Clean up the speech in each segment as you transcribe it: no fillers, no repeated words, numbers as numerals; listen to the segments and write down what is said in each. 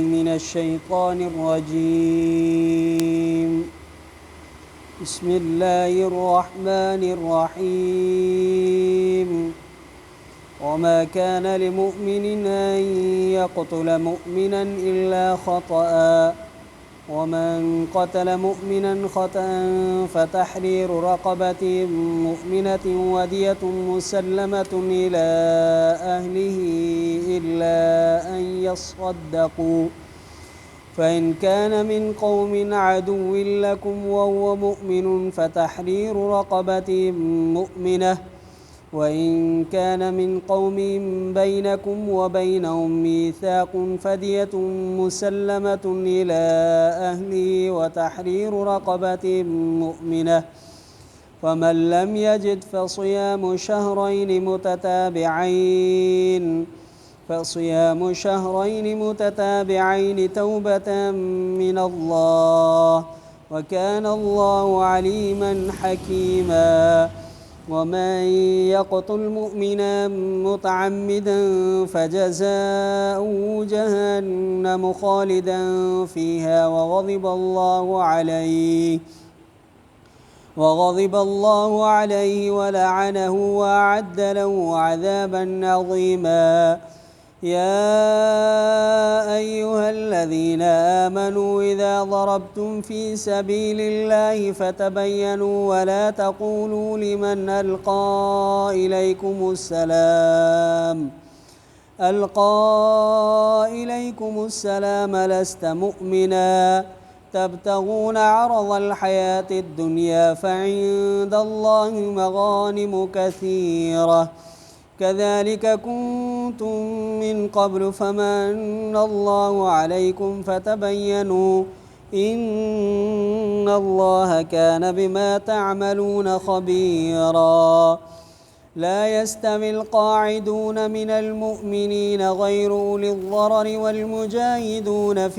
من الشيطان الرجيم. بسم الله الرحمن الرحيم. وما كان لمؤمن أن يقتل مؤمنا إلا خطأ، ومن قتل مؤمنا خطأ فتحرير رقبة مؤمنة ودية مسلمة إلى أهله إلا أن يصدقوا، فإن كان من قوم عدو لكم وهو مؤمن فتحرير رقبة مؤمنة، وإن كان من قوم بينكم وبينهم ميثاق فدية مسلمة إلى أهله وتحرير رقبة مؤمنة، فمن لم يجد فصيام شهرين متتابعين توبة من الله، وكان الله عليما حكيما. ومن يقتل مؤمنا متعمدا فجزاؤه جهنم خالدا فيها وغضب الله عليه ولعنه وأعد له عذابا عظيما. يا أيها الذين آمنوا إذا ضربتم في سبيل الله فتبينوا ولا تقولوا لمن ألقى إليكم السلام لست مؤمنا تبتغون عرض الحياة الدنيا فعند الله مغانم كثيرة كذلك كنتم من قبل فمن الله عليكم فتبينوا إن الله كان بما تعملون خبيرا. لا يستوي القاعدون من المؤمنين غير أولي الضرر والمجاهدون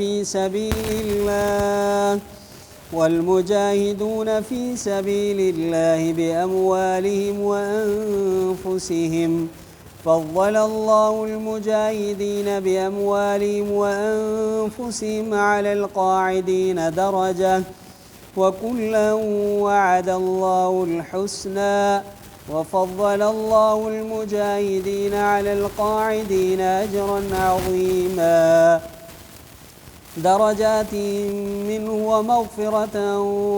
في سبيل الله بأموالهم وأنفسهم، فضل الله المجاهدين بأموالهم وأنفسهم على القاعدين درجة، وكلا وعد الله الحسنى، وفضل الله المجاهدين على القاعدين أجرا عظيما، درجات منه ومغفرة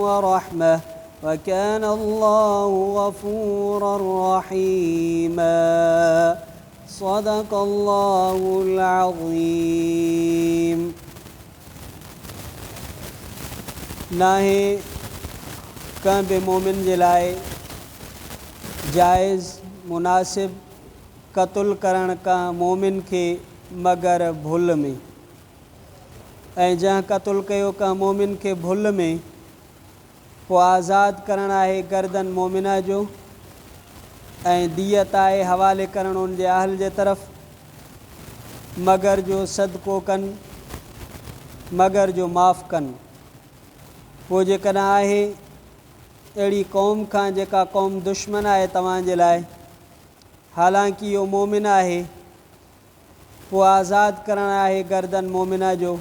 ورحمة، وكان الله غفورا رحيما. صدق الله العظيم. नाहे कंहिं बि मोमिन जे लाइ जाइज़ मुनासिब क़त्ल करण का मोमिन खे मगर भुल में, ऐं जंहिं क़त्ल कयो का मोमिन खे भुल में पोइ आज़ादु करणु आहे गर्दन मोमिना जो, ऐं दियत आहे हवाले करणु उन जे अहल जे तरफ़, मगर जो सदको कनि, मगर जो माफ़ कनि। पोइ जेकॾहिं आहे अहिड़ी क़ौम खां जेका क़ौम दुश्मन आहे तव्हांजे लाइ, हालांकि इहो मोमिन आहे, पोइ आज़ादु करणु आहे गर्दन मोमिना जो।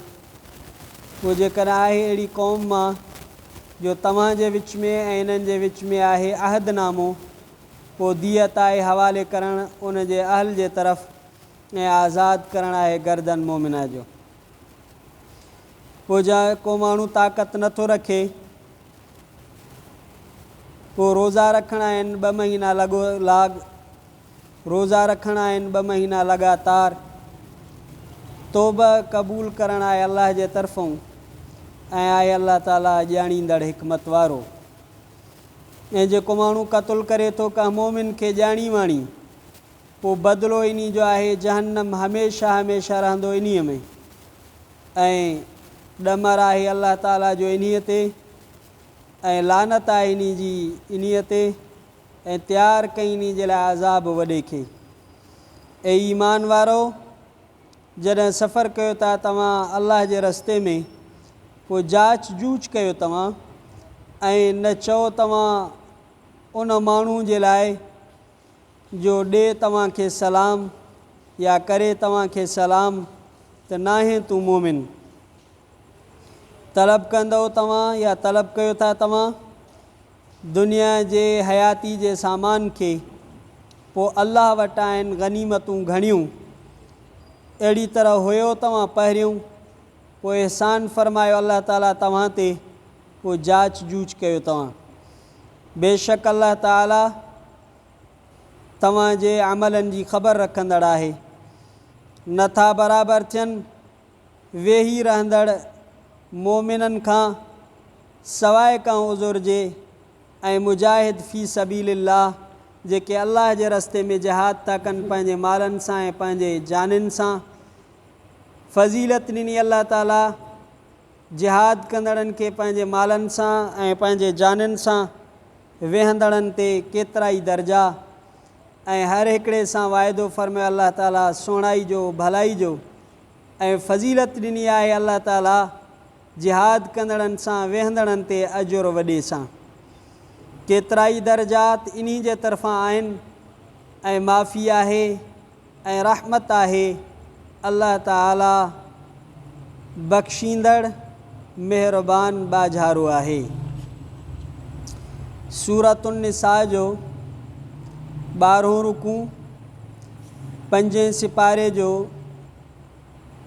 पोइ जेकॾहिं आहे अहिड़ी क़ौम मां जो तव्हांजे विच में ऐं इन्हनि जे विच में आहे अहदनामो, पोइ दियत आहे हवाले करणु उन जे अहल जे तरफ़, ऐं आज़ादु करणु आहे गर्दन मोमिना जो। पोइ को माण्हू ताक़त नथो रखे, पोइ रोज़ा रखणा आहिनि 2 महीना रोज़ा रखणा आहिनि 2 महीना लगातार, तौबा क़बूल करणु आहे अलाह जे तरफ़ों, ऐं आहे अलाह ताला ॼाणींदड़ हिकमत वारो। ऐं जेको माण्हू क़त्ल करे थो का मोमिन खे ॼाणी वाणी, पोइ बदिलो इन जो आहे जहन्नम हमेशह हमेशह रहंदो इन्हीअ में, ऐं ॾमर आहे अलाह ताला जो इन्हीअ ते, ऐं लानत आहे इन्हीअ ते, ऐं तयारु कई इन जे लाइ अज़ाब वॾे खे। ऐं ईमान वारो, जॾहिं सफ़रु कयो था तव्हां अलाह जे रस्ते में, पोइ जांच जूच कयो तव्हां, ऐं न चओ तव्हां उन माण्हू जे लाइ जो ॾे तव्हांखे सलाम या करे तव्हांखे सलाम, त नाहे तूं मोमिन। तलब कंदो तव्हां या तलब कयो था तव्हां दुनिया जे हयाती जे सामान खे, पोइ अलाह वटि आहिनि गनीमतूं घणियूं। अहिड़ी तरह हुयो तव्हां पहिरियों, पोइ एहसान फ़रमायो अलाह ताला तव्हां ते, पोइ जांच जूच कयो तव्हां। बेशक अलाह ताला तव्हांजे अमलनि जी ख़बर रखंदड़ आहे। नथा बराबरि थियनि वेही रहंदड़ मोमिननि खां सवाइ का उज़ुर जे ऐं मुजाहिद फ़ी सबीलिल्लाह जेके अलाह जे रस्ते में जिहाद था कनि पंहिंजे मालनि सां ऐं पंहिंजे जानियुनि सां। फ़ज़ीलत ॾिनी अलाह ताला जिहाद कंदड़नि खे पंहिंजे मालनि सां ऐं पंहिंजे जानियुनि सां, वेहंदड़नि ते केतिरा ई दर्जा, ऐं हर हिकिड़े सां वाइदो फ़रमायो अलाह ताला सुहिणाई जो, भलाई जो। ऐं फ़ज़ीलत ॾिनी आहे अलाह ताला जिहाद कंदड़नि सां, वेहंदड़नि ते अजुर वॾे सां। केतिरा ई दर्जात इन्ही जे तरफ़ां आहिनि, ऐं माफ़ी आहे ऐं रहमत आहे। अलाह ताला बख़्शींदड़ महिरबान बाझारो आहे। सूरतुन निसा जो 12हों रुकू, 5 सिपारे जो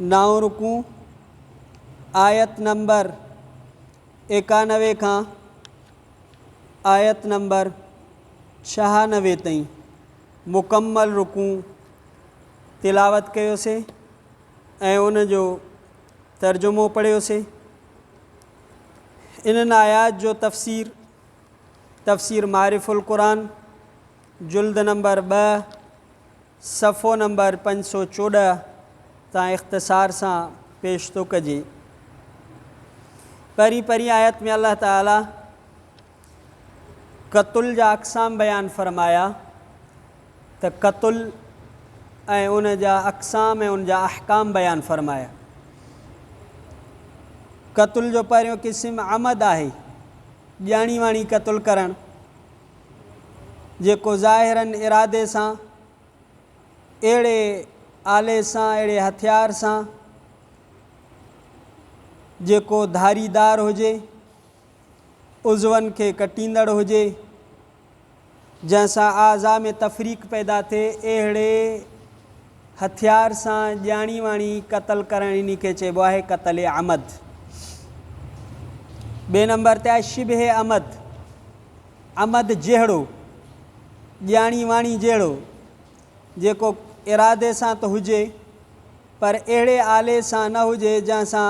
9 रुकू, आयत नंबर 91 खां आयत नंबर 96 ताईं मुकम्मल रुकू तिलावत कयोसीं ऐं उन जो तर्जुमो पढ़ियोसीं। इन्हनि आयात जो तफ़सीर मारिफ़ुल क़ुरान जुल्द नंबर 2 सफ़ो नंबर 514 तां इख़्तिसार सां पेश थो कजे। परी आयत में अल्लाह ताला क़त्ल जा अक़साम बयान फ़रमाया त क़त्ल ऐं उन जा अक़साम ऐं उन जा अहकाम बयान फ़रमाया। क़त्ल जो पहिरियों क़िस्म अमद आहे, ॼाणी वाणी क़त्ल करणु, जेको ज़ाहिरन इरादे सां, अहिड़े आले सां, अहिड़े हथियार सां जेको धारीदार हुजे, उज़वनि खे कटींदड़ हुजे, जंहिंसां आज़ा में तफ़रीक़ पैदा थिए, अहिड़े हथियार सां ॼाणी वाणी क़त्ल करणु इन खे चइबो आहे क़त्ल अमद। ॿिए नंबर ते आहे शिबे अमद, अमद जहिड़ो, ॼाणी वाणी जहिड़ो, जेको इरादे सां त हुजे पर अहिड़े आले सां न हुजे जंहिंसां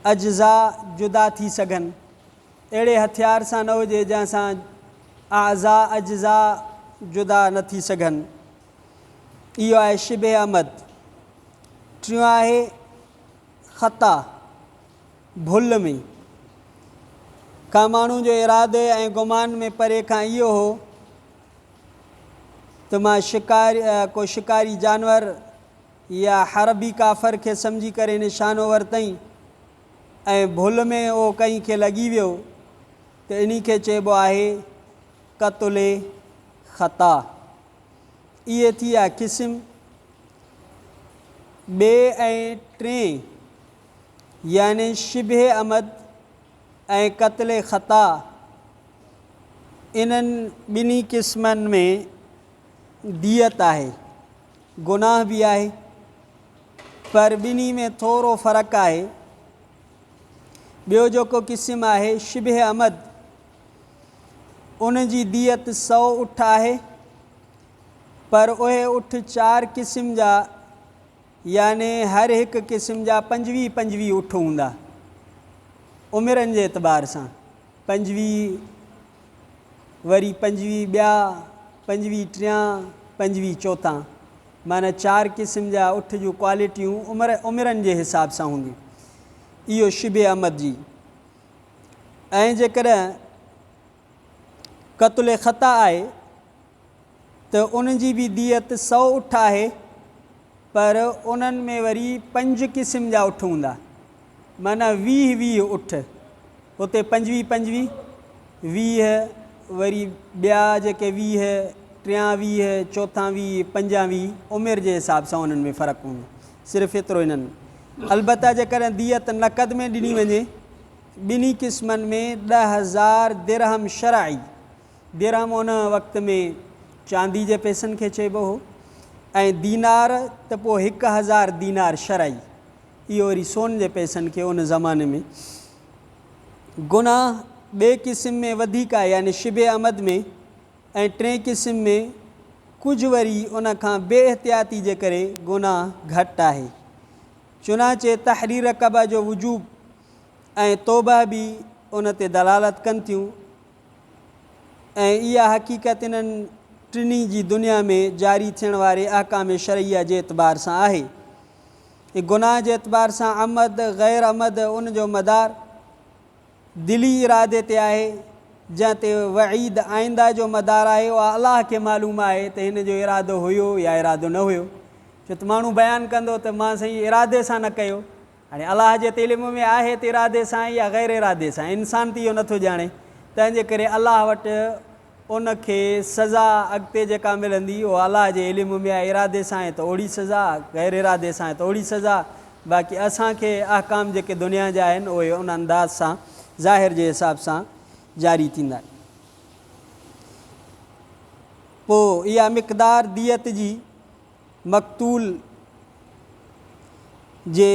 अज्ज़ा जुदा थी सघनि, अहिड़े हथियार सां न हुजे जंहिंसां आज़ा अज्ज़ा जुदा न थी सघनि। इहो आहे शिबे अमद। टियों आहे ख़ता, भुल में। का माण्हू जो इरादे ऐं गुमान में परे खां इहो हो त मां को शिकारी जानवर या हरबी काफ़र खे सम्झी करे निशानो वरितई ऐं भुल में उहो कंहिं खे लॻी वियो त इन खे चइबो आहे क़त्ल ख़ता। इहे थी विया क़िस्म। ॿिए ऐं टें यानी शिबे अमद ऐं क़त्ल ख़ता, इन्हनि ॿिन्ही क़िस्मनि में दियत आहे, गुनाह बि आहे, पर ॿिन्ही में थोरो फ़र्क़ु आहे। ॿियो जेको क़िस्म आहे शिबे अमद, उन जी दियत 100 उठ आहे, पर उहे उठ 4 क़िस्म जा, याने हर हिकु क़िस्म जा 25-25 उठ हूंदा उमिरनि जे एतबार सां। 25 वरी 25 ॿिया, 25 टियां, 25 चोथां, माना 4 क़िस्म जा उठ जूं क्वालिटियूं उमिरनि जे हिसाब सां हूंदियूं। इहो शिबे अमद जी। ऐं जेकॾहिं क़त्ल ख़ता आहे त उन जी बि दियत 100 उठ आहे, पर उन्हनि में वरी 5 क़िस्म जा उठ हूंदा, माना 20-20 उठ। हुते 25-25, 20 वरी ॿिया जेके 20, 23, चोथां 20, 25 उमिरि जे हिसाब सां उन्हनि में फ़र्क़ु हूंदो। सिर्फ़ु एतिरो इन्हनि। अलबत्ता जेकॾहिं दियत नक़द में ॾिनी वञे ॿिन्ही क़िस्मनि में 10,000 दिरहम शरई, दिरहम उन वक़्त में चांदी जे पैसनि खे चइबो हो, ऐं दीनार त पोइ 1,000 दीनार शरई, इहो वरी सोन जे पैसनि खे उन ज़माने में। गुनाह ॿिए क़िस्म में वधीक आहे, यानी शिबे अमद में, ऐं टे क़िस्म में कुझु वरी उन खां बेहतियाती जे करे गुनाह घटि आहे। चुनाचे तहरीर कबा जो वजूब ऐं तौबा बि उन ते दलालत कनि थियूं, ऐं इहा हक़ीक़त इन्हनि टिनी जी दुनिया में जारी थियण वारे अहकाम शरइया जे एतबार सां आहे। गुनाह जे एतबार सां अमद ग़ैर अमद उन जो मदार दिली इरादे ते आहे, जंहिं ते वईद आइंदा जो मदार आहे। उहा अलाह खे मालूम आहे त हिन जो इरादो हुयो या इरादो न हुयो। छो त माण्हू बयानु कंदो त मां साईं इरादे सां न कयो, हाणे अलाह जे इल्म में आहे त इरादे सां या ग़ैर इरादे सां, इंसान त इहो नथो ॼाणे। तंहिंजे करे अलाह वटि उनखे सज़ा अॻिते जेका मिलंदी उहा अलाह जे इल्म में आहे। इरादे सां आहे त ओड़ी सज़ा, ग़ैर इरादे सां आहे त ओड़ी सज़ा। बाक़ी असांखे अहकाम जेके दुनिया जा आहिनि उहे उन अंदाज़ सां ज़ाहिर जे हिसाब सां जारी थींदा। पोइ इहा मिक़दार दियत जी मक़तूल जे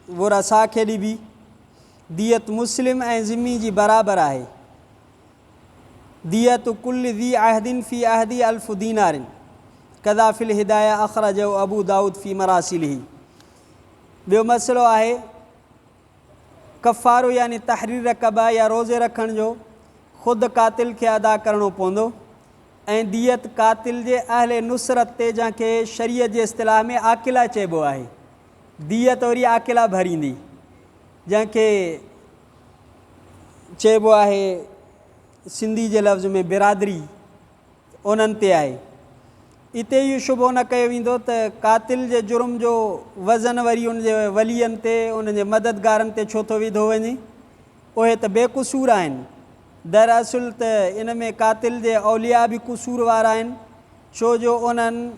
वरसा खे ॾिबी। दियत मुस्लिम ऐं ज़िमी जी बराबरि आहे। दियत कुल ज़ी अहदिन फ़ी अहदी अल्फ़ दीनारिन कदा फ़िल हिदाया अख़रजहु अबू दाऊद फ़ी मरासिलिही। ॿियो मसइलो आहे कफ़ारो, यानी तहरीर कबा या रोज़े रखण जो ख़ुदि कातिल खे अदा करिणो पवंदो, ऐं दियत कातिल जे अहले नुसरत ते, जंहिंखे शरीयत जे इस्तिलाह में आकिला चइबो आहे। दियत वरी आकिला भरींदी, जंहिंखे चइबो आहे सिंधी जे लफ़्ज़ में बिरादरी, उन्हनि ते आहे। इते इहो शुबो न कयो वेंदो त कातिल जे जुर्म जो वज़न वरी उन जे वलीअनि ते, उन जे मददगारनि ते छो थो विधो वञे। उहे त बेक़सूर आहिनि। दरअसल त इन में कातिल जे औलिया बि क़सूर वारा आहिनि, छो जो उन्हनि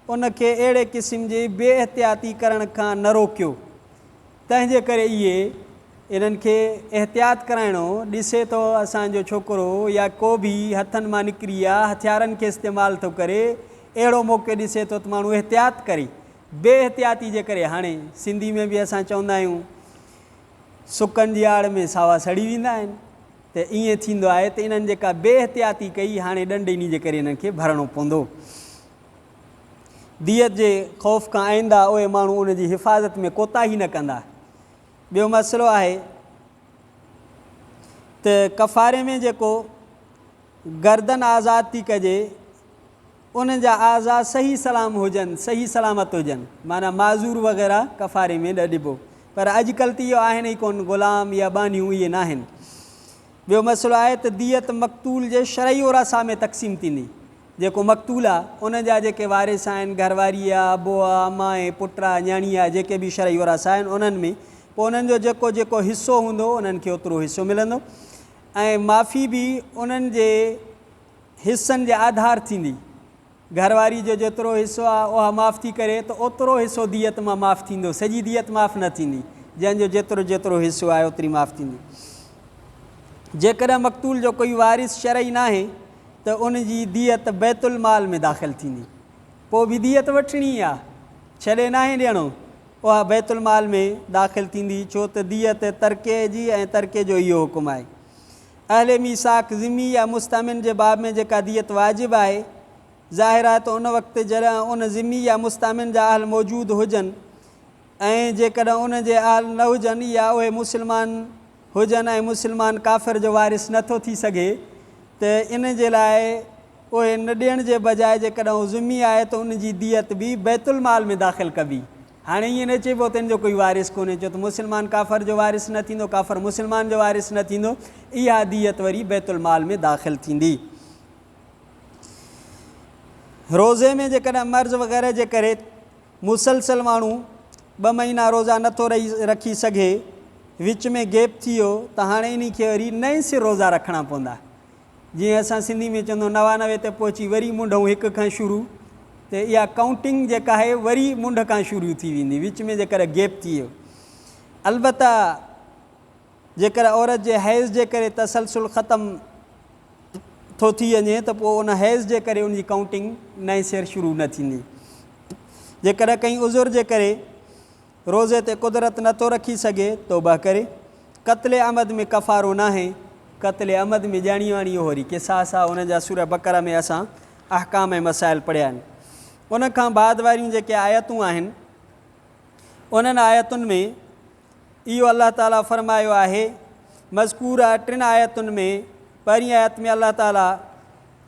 उनखे अहिड़े क़िस्म जी बेहतियाती करण खां न रोकियो। तंहिंजे करे इहे इन्हनि खे एहतियात कराइणो। ॾिसे थो असांजो छोकिरो या को बि हथनि मां निकिरी आहे, हथियारनि खे इस्तेमालु थो करे, अहिड़ो मौक़ो ॾिसे थो त माण्हू एहतियात करे। बेहतियाती जे करे हाणे सिंधी में बि असां चवंदा आहियूं सुकनि जी आड़ में सावा सड़ी वेंदा आहिनि, त ईअं थींदो आहे त इन्हनि जेका बेहतियाती कई, हाणे ॾंड इन जे करे इन्हनि खे भरणो पवंदो। दियत जे ख़ौफ़ खां आईंदा उहे माण्हू उन जी हिफ़ाज़त में कोताही न कंदा। ॿियो मसइलो आहे त कफ़ारे में जेको गर्दन आज़ाद थी कजे, उन जा आज़ा सही सलाम हुजनि, सही सलामत हुजनि, माना माज़ूर वग़ैरह कफ़ारे में न ॾिबो। पर अॼुकल्ह त इहो आहिनि ई कोन, ग़ुलाम या बानियूं इहे न आहिनि। ॿियो मसइलो आहे त दियत मक़तूल जे शरई वरसा में तक़सीम थींदी। जेको मक़तूल आहे उन जा जेके वारिस आहिनि, घरवारी आहे, अबो आहे, अमा आहे, पुट आहे, न्याणी आहे, जेके बि शरई वरसा आहिनि उन्हनि में पोइ उन्हनि जो जेको जेको हिसो हूंदो उन्हनि खे ओतिरो हिसो मिलंदो। ऐं माफ़ी बि उन्हनि जे हिसनि जे आधार थींदी। घरवारी जो जेतिरो हिसो आहे उहा माफ़ थी करे त ओतिरो हिसो दियत मां माफ़ थींदो। सॼी दियत माफ़ न थींदी, जंहिंजो जेतिरो जेतिरो हिसो आहे ओतिरी माफ़ थींदी। जेकॾहिं मक़तूल जो कोई वारिस शरई न आहे त उन जी दियत बैतुल माल में दाख़िल थींदी। पोइ बि दियत वठणी आहे, छॾे न आहे ॾियणो, उहा बैतुल माल में दाख़िल थींदी। छो त दियत तरके जी ऐं तरके जो इहो हुकुम आहे। अहले मीसाक ज़िमी या मुस्तमिन जे बाब में जेका दियत वाजिबु आहे, ज़ाहिर आहे त उन वक़्तु जॾहिं उन ज़िमी या मुस्तमिन जा अहल मौजूदु हुजनि, ऐं जेकॾहिं उन जे अहल न हुजनि या उहे मुस्लमान हुजनि ऐं मुस्लमान काफ़िर जो वारिस नथो थी सघे, त इन जे लाइ उहे न ॾियण जे बजाए जेकॾहिं उहो ज़िमी आहे त उन जी दियत बि बैतुल माल में दाख़िल कबी। हाणे ईअं न चइबो त इन जो कोई वारिस कोन्हे, छो त मुस्लमान काफ़िर जो वारिस न थींदो, काफ़िर मुस्लमान जो वारिस न थींदो। इहा दियत वरी बैतुल माल में दाख़िल थींदी। रोज़े में जेकॾहिं मर्ज़ वग़ैरह जे करे मुसलसल माण्हू 2 महीना रोज़ा नथो रखी सघे, विच में गैप थी वियो, त हाणे इन खे वरी नए सिर रोज़ा रखणा पवंदा। जीअं असां सिंधी में चवंदो 99 ते पहुची वरी मुंडऊं 1 खां शुरू, त त इहा काउंटिंग जेका आहे वरी मुंड खां शुरू थी वेंदी, विच में जेकर गैप थी वियो। अलबत्ता जेकर औरत जे हैज़ जे करे तसलसुल ख़तमु थो थी वञे त पोइ उन हैज़ जे करे उनजी काउंटिंग नए सिर शुरू न थींदी। जेकर कंहिं उज़ुर जे करे रोज़े ते कुदरत नथो रखी सघे तौबा करे, क़त्ल अमद में कफ़ारो न आहे, क़त्ल अमद में ॼाणी वाणी हो वरी किसास आहे, उन जा सूर बक़रा में असां अहकाम ऐं मसाइल पढ़िया आहिनि। उन खां बाद वारियूं जेके आयतूं आहिनि उन्हनि आयतुनि में इहो अलाह ताला फ़रमायो आहे, मज़कूर आहे 3 आयतुनि में। पहिरीं आयत में अलाह ताला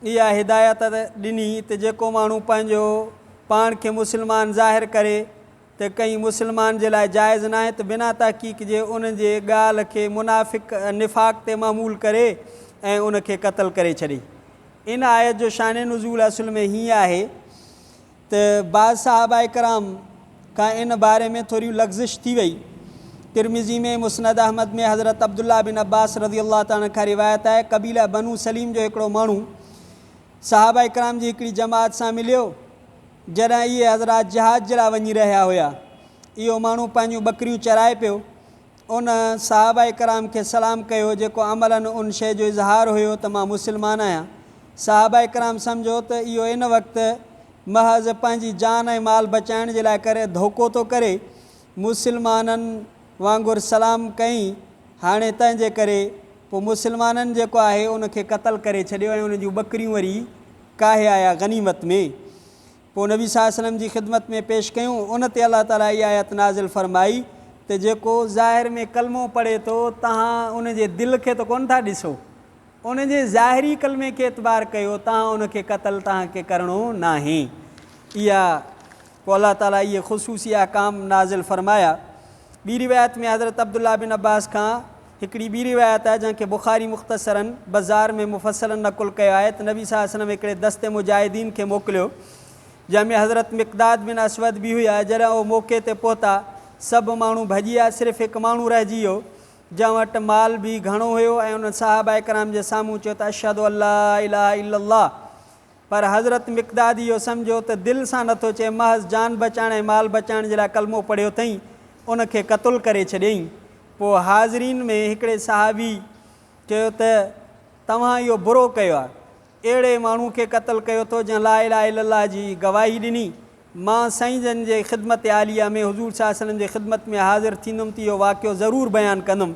इहा हिदायत ॾिनी त जेको माण्हू पंहिंजो पाण खे मुस्लमान ज़ाहिर करे त कंहिं मुस्लमान जे लाइ जाइज़ न आहे त बिना तहक़ीक़ जे उन जे ॻाल्हि खे मुनाफ़िक़ निफ़ाक़ ते मामूल करे ऐं उन खे क़त्ल करे छॾे। इन आयत जो शान नुज़ूल असुल में हीअं आहे त बाज़ सहाबा इकराम खां इन बारे में थोरी लग़्ज़िश थी वई। तिरमिज़ी में, मुस्नद अहमद में हज़रत अब्दुल्ला बिन अब्बास रज़ी अल्लाह ताला खां रिवायत आहे, क़बीला बनु सलीम जो हिकिड़ो माण्हू सहाबा इकराम जी हिकिड़ी जमात सां मिलियो जॾहिं इहे हज़रात जहाज़ जे लाइ वञी रहिया हुया। इहो माण्हू पंहिंजूं बकरियूं चराए पियो। उन सहाबा इकराम खे सलाम कयो, जेको अमलन उन शइ जो इज़हार हुयो त मां मुस्लमान आहियां। सहाबा इकराम सम्झो त इहो इन वक़्तु महज़ पंहिंजी जान ऐं माल बचाइण जे लाइ करे धोखो थो करे, मुस्लमाननि वांगुरु सलाम कयईं। हाणे तंहिंजे करे पोइ मुस्लमाननि जेको आहे उनखे क़त्ल करे छॾियो ऐं उन जूं बकरियूं वरी काहे आया गनीमत में। पोइ नबी सल्लल्लाहु अलैहि वसल्लम जी ख़िदमत में पेश कयूं। उन ते अलाह ताला इहा आयत नाज़िल फ़रमाई त जेको ज़ाहिर में कलमो पढ़े थो तव्हां उन जे दिलि खे त कोन था ॾिसो, उन जे ज़ाहिरी कलमे खे एतबार कयो, तव्हां उनखे क़त्ल तव्हांखे करिणो नाहे। इहा पोइ अलाह ताला इहे ख़ुसूसी अहकाम नाज़िल फ़रमाया। ॿी रिवायत में हज़रत अब्दुल्ला बिन अब्बास खां हिकिड़ी ॿी रिवायत आहे जंहिंखे बुख़ारी मुख़्तसरन बाज़ार में मुफ़सलन नक़ुल कयो आहे त नबी सल्लल्लाहु अलैहि वसल्लम हिकिड़े दस्ते मुजाहिदीन खे मोकिलियो जंहिंमें हज़रत मिक़दाद बिन असवद बि हुया। जॾहिं उहो मौक़े ते पहुता सभु माण्हू भॼी विया, सिर्फ़ु हिकु माण्हू रहिजी वियो जंहिं वटि माल बि घणो हुयो ऐं उन सहाबा इकराम जे साम्हूं चयो त अशहदु अल्ला इलाहा इल्लल्लाह। पर हज़रत मिक़दाद इहो सम्झो त दिलि सां नथो चए, महज़ जान बचाइण ऐं माल बचाइण जे लाइ कलमो पढ़ियो अथई, उनखे क़त्ल करे छॾियईं। पोइ हाज़रीन में हिकिड़े सहाबी चयो त तव्हां इहो बुरो कयो आहे, अहिड़े माण्हू खे क़त्ल कयो थो जंहिं ला इलाहा इल्लल्लाह जी गवाही ॾिनी। मां साईं जन जे ख़िदमत आलिया में हुज़ूर सल्लल्लाहु अलैहि वसल्लम जे ख़िदमत में हाज़िर थींदुमि त इहो वाक़ियो ज़रूरु बयानु कंदुमि।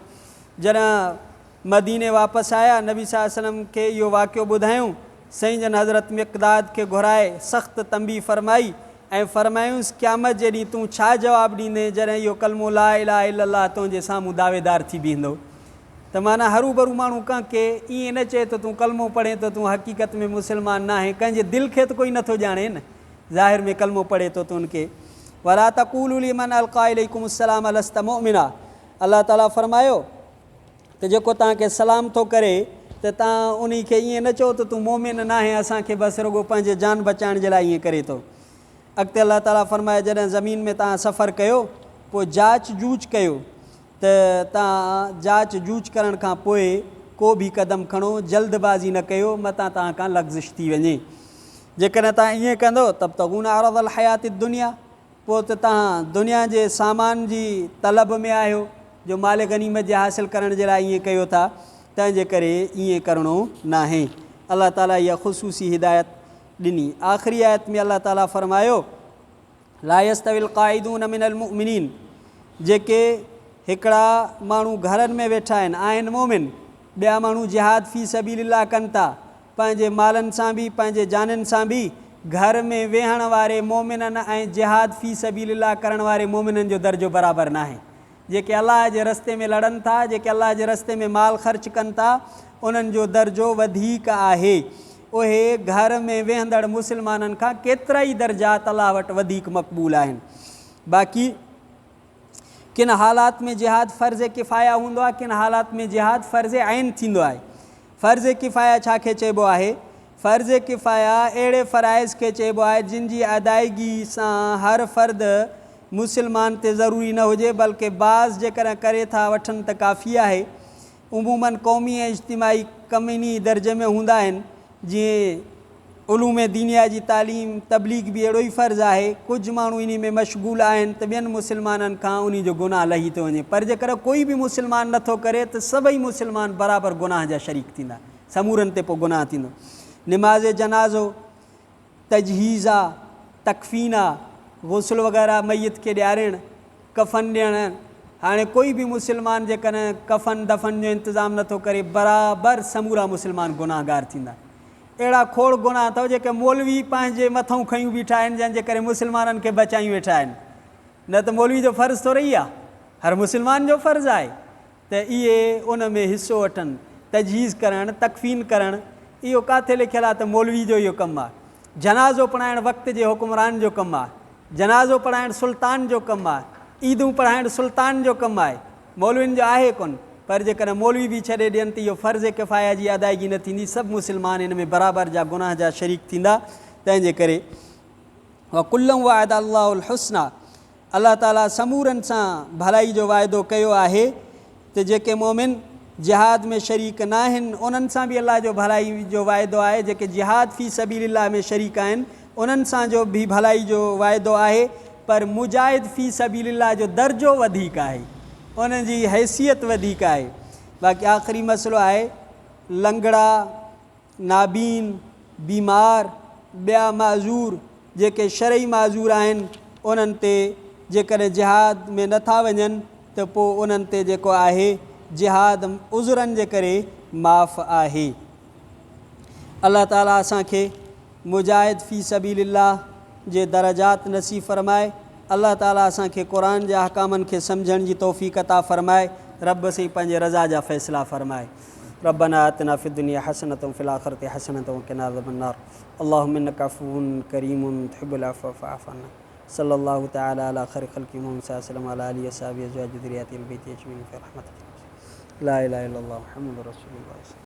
जॾहिं मदीने वापसि आया नबी सल्लल्लाहु अलैहि वसल्लम खे इहो वाक़ियो ॿुधायूं। साईं जन हज़रत मिक़दाद खे घुराए सख़्तु तंबी फ़रमाई ऐं फ़रमायूंसि क़यामत जे ॾींहुं तूं छा जवाबु ॾींदे जॾहिं इहो कलमो ला इलाहा इल्लल्लाह तुंहिंजे साम्हूं दावेदार थी बीहंदो। त माना हरू भरू माण्हू कंहिंखे ईअं न चए त तूं कलमो पढ़े त तूं हक़ीक़त में मुस्लमान न आहे, कंहिंजे दिलि खे त कोई नथो ॼाणे न, ज़ाहिर में कलमो पढ़े थो त उनखे। वला तक़ूलू लिमन अलक़ा इलैकुम अस्सलाम लस्त मुमिना। अलाह ताला फ़रमायो त जेको तव्हांखे सलाम थो करे त तव्हां उन खे ईअं न चओ त तूं मोमिन न आहे, असांखे बसि रुॻो पंहिंजे जान बचाइण जे लाइ ईअं करे थो। अॻिते अलाह ताला फ़रमाए जॾहिं ज़मीन में तव्हां सफ़र कयो पोइ जांच जूच कयो त तव्हां जांच जूच करण खां पोइ को बि क़दम खणो, जल्दबाज़ी न कयो, मतां तव्हां खां लग़्ज़िश थी वञे। जेकॾहिं तव्हां ईअं कंदो तब तगून अरदल हयात दुनिया, पोइ त तव्हां दुनिया जे सामान जी तलब में आहियो जो माल गनीमत जे हासिल करण जे लाइ ईअं कयो था, तंहिंजे करे ईअं करिणो न आहे। अलाह ताला इहा ख़ुसूसी हिदायत ॾिनी। आख़िरी आयत में अलाह ताला फ़रमायो ला यस्तविल क़ाइदून मिनल मुमिनीन, जेके हिकिड़ा माण्हू घरनि में वेठा आहिनि मोमिन, ॿिया माण्हू जिहाद फ़ी सबीलिल्लाह कनि था पंहिंजे मालनि सां बि पंहिंजे जाननि सां बि, घर में वेहण वारे मोमिननि ऐं जिहाद फ़ी सबीलिल्लाह करण वारे मोमिननि जो दर्जो बराबरि न आहे। जेके अलाह जे रस्ते में लड़नि था, जेके अलाह जे रस्ते में माल ख़र्च कनि था, उन्हनि जो दर्जो वधीक आहे। उहे घर में वेहंदड़ मुस्लमाननि खां केतिरा ई दर्जात अलाह वटि वधीक मक़बूल आहिनि। बाक़ी किन हालात में जिहाद फ़र्ज़ किफ़ाया हूंदो आहे, किन हालात में जिहाद फ़र्ज़ ऐन थींदो आहे। फ़र्ज़ किफ़ाया छा खे चइबो आहे? फ़र्ज़ किफ़ाया अहिड़े फ़राइज़ खे चइबो आहे जिन जी अदायगी सां हर फ़र्द मुस्लमान ते ज़रूरी न हुजे, बल्कि बाज़ जेकॾहिं करे था वठनि त काफ़ी आहे। उमूमन क़ौमी ऐं इज्तिमाही कमीनी दर्जे में हूंदा आहिनि, जीअं उलूम दीनिया जी तालीम तबलीग भी अहिड़ो ई फ़र्ज़ु आहे। कुझु माण्हू इन में मशगूल आहिनि त ॿियनि मुस्लमाननि खां उन जो गुनाह लही थो वञे, पर जेकर कोई बि मुस्लमान नथो करे त सभई मुस्लमान बराबरि गुनाह जा शरीक थींदा, समूरनि ते पोइ गुनाह थींदो। निमाज़ जनाज़ो, तजहीज़ आहे, तकफ़ीन आहे, गुस्ल वग़ैरह मैयत खे ॾियारणु, कफ़न ॾियणु। हाणे कोई बि मुस्लमान जेकॾहिं कफ़न दफ़न जो इंतज़ाम नथो करे बराबरि समूरा मुस्लमान गुनाहगार थींदा। अहिड़ा खोड़ गुनाह अथव जेके मौलवी पंहिंजे मथां खयूं बीठा आहिनि, जंहिंजे करे मुस्लमाननि खे बचायूं वेठा आहिनि। न त मौलवी जो फ़र्ज़ु थोरी ई आहे, हर मुस्लमान जो फ़र्ज़ु आहे त इहे उन में हिसो वठनि, तजहीज़ करणु, तकफ़ीन करणु। इहो किथे लिखियलु आहे त मौलवी जो इहो कमु आहे। जनाज़ो पढ़ाइणु वक़्त जे हुकुमरान जो कमु आहे, जनाज़ो पढ़ाइणु सुल्तान जो कमु आहे, ईदूं पढ़ाइणु सुल्तान जो कमु आहे, मौलवियुनि जो आहे कोन। पर जेकॾहिं मौलवी बि छॾे ॾियनि त इहो फ़र्ज़ किफ़ाया जी अदायगी न थींदी, सभु मुस्लमान इन में बराबरि जा गुनाह जा शरीक थींदा। तंहिंजे करे वकुल्लम वाइदा अल्लाहुल हुस्ना, अलाह ताला समूरनि सां भलाई जो वाइदो कयो आहे त जेके मोमिन जिहाद में शरीक न आहिनि उन्हनि सां बि अलाह जो भलाई जो वाइदो आहे। जेके जिहाद फ़ी सबीलिल्लाह में शरीक आहिनि उन्हनि सां जो बि भलाई जो वाइदो आहे, पर मुजाहिद फ़ी सबीलिल्लाह जो दर्जो वधीक आहे, उन जी हैसियत वधीक आहे। बाक़ी आख़िरी मसइलो आहे लंगड़ा, नाबीन, बीमार, ॿिया माज़ूर जेके शरई माज़ूर आहिनि उन्हनि ते जेकॾहिं जिहाद में नथा वञनि त पोइ उन्हनि ते जेको आहे जिहाद उज़रनि जे करे माफ़ आहे। अल्लाह ताला असांखे मुजाहिद फ़ी सबीलिल्लाह जे दरजात नसीब फ़रमाए। अल्लाह ताला असांखे क़ुरान जे अहकामनि खे सम्झण जी तौफ़ीक़ अता फ़रमाए। रब से पंहिंजे रज़ा जा फ़ैसिला फ़रमाए। रब्बना आतिना फ़िद दुनिया हसनतम फ़िल आख़िरति हसनतम व क़िना अज़ाबन्नार। अल्लाहुम्मा इन्नका अफ़्वुन करीमुन तुहिब्बुल अफ़्व फ़अफ़ु अन्ना। सल्लल्लाहु तआला अला खैरि ख़ल्क़ि मुहम्मद सल्लल्लाहु अलैहि व आलिहि व अस्हाबिहि अज़वाजिहि व ज़ुर्रिय्यतिहि अल बैति अजमईन फ़ी रहमतिका। ला इलाहा इल्लल्लाह मुहम्मदुर रसूलुल्लाह।